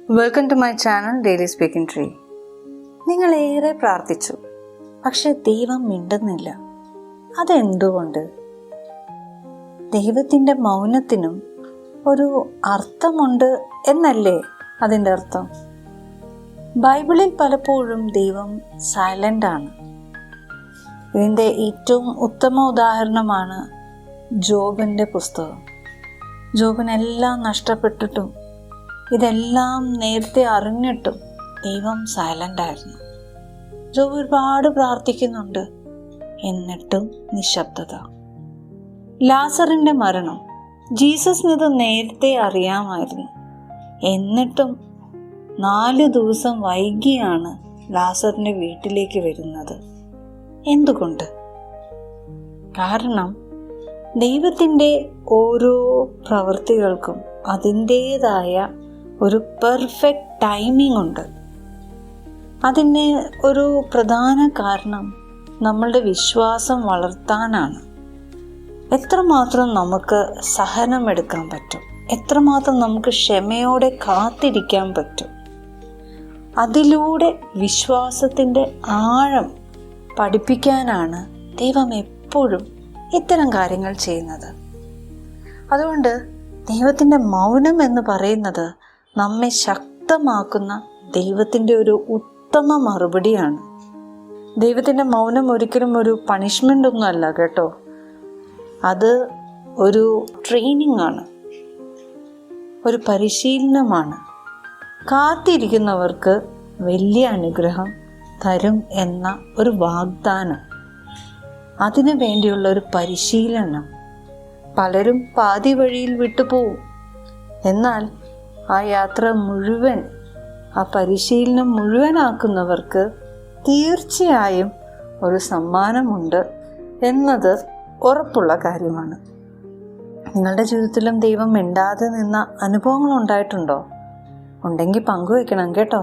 Welcome to my channel daily speaking tree. നിങ്ങളേറെ പ്രാർത്ഥിച്ചു, പക്ഷെ ദൈവം മിണ്ടുന്നില്ല. അതെന്തുകൊണ്ട്? ദൈവത്തിൻ്റെ മൗനത്തിനും ഒരു അർത്ഥമുണ്ട് എന്നല്ലേ അതിൻ്റെ അർത്ഥം? ബൈബിളിൽ പലപ്പോഴും ദൈവം സൈലൻ്റ് ആണ്. ഇതിൻ്റെ ഏറ്റവും ഉത്തമ ഉദാഹരണമാണ് ജോബിൻ്റെ പുസ്തകം. ജോബിനെല്ലാം നഷ്ടപ്പെട്ടിട്ടും ഇതെല്ലാം നേരത്തെ അറിഞ്ഞിട്ടും ദൈവം സൈലൻ്റ് ആയിരുന്നു. ജോബ് ഒരുപാട് പ്രാർത്ഥിക്കുന്നുണ്ട്, എന്നിട്ടും നിശബ്ദത. ലാസറിൻ്റെ മരണം, ജീസസിന് ഇത് നേരത്തെ അറിയാമായിരുന്നു. എന്നിട്ടും 4 ദിവസം വൈകിയാണ് ലാസറിൻ്റെ വീട്ടിലേക്ക് വരുന്നത്. എന്തുകൊണ്ട്? കാരണം ദൈവത്തിൻ്റെ ഓരോ പ്രവൃത്തികൾക്കും അതിൻ്റേതായ ഒരു പെർഫെക്റ്റ് ടൈമിംഗ് ഉണ്ട്. അതിന് ഒരു പ്രധാന കാരണം നമ്മളുടെ വിശ്വാസം വളർത്താനാണ്. എത്രമാത്രം നമുക്ക് സഹനമെടുക്കാൻ പറ്റും, എത്രമാത്രം നമുക്ക് ക്ഷമയോടെ കാത്തിരിക്കാൻ പറ്റും, അതിലൂടെ വിശ്വാസത്തിൻ്റെ ആഴം പഠിപ്പിക്കാനാണ് ദൈവം എപ്പോഴും ഇത്തരം കാര്യങ്ങൾ ചെയ്യുന്നത്. അതുകൊണ്ട് ദൈവത്തിൻ്റെ മൗനം എന്ന് പറയുന്നത് നമ്മെ ശക്തമാക്കുന്ന ദൈവത്തിൻ്റെ ഒരു ഉത്തമ മറുപടിയാണ്. ദൈവത്തിൻ്റെ മൗനം ഒരിക്കലും ഒരു പണിഷ്മെൻ്റ് ഒന്നും അല്ല കേട്ടോ. അത് ഒരു ട്രെയിനിങ് ആണ്, ഒരു പരിശീലനമാണ്. കാത്തിരിക്കുന്നവർക്ക് വലിയ അനുഗ്രഹം തരും എന്ന ഒരു വാഗ്ദാനം, അതിനു വേണ്ടിയുള്ള ഒരു പരിശീലനം. പലരും പാതി വഴിയിൽ വിട്ടുപോകും. എന്നാൽ ആ യാത്ര മുഴുവൻ, ആ പരിശീലനം മുഴുവനാക്കുന്നവർക്ക് തീർച്ചയായും ഒരു സമ്മാനമുണ്ട് എന്നത് ഉറപ്പുള്ള കാര്യമാണ്. നിങ്ങളുടെ ജീവിതത്തിലും ദൈവം മിണ്ടാതെ നിന്ന അനുഭവങ്ങൾ ഉണ്ടായിട്ടുണ്ടോ? ഉണ്ടെങ്കിൽ പങ്കുവെക്കണം കേട്ടോ.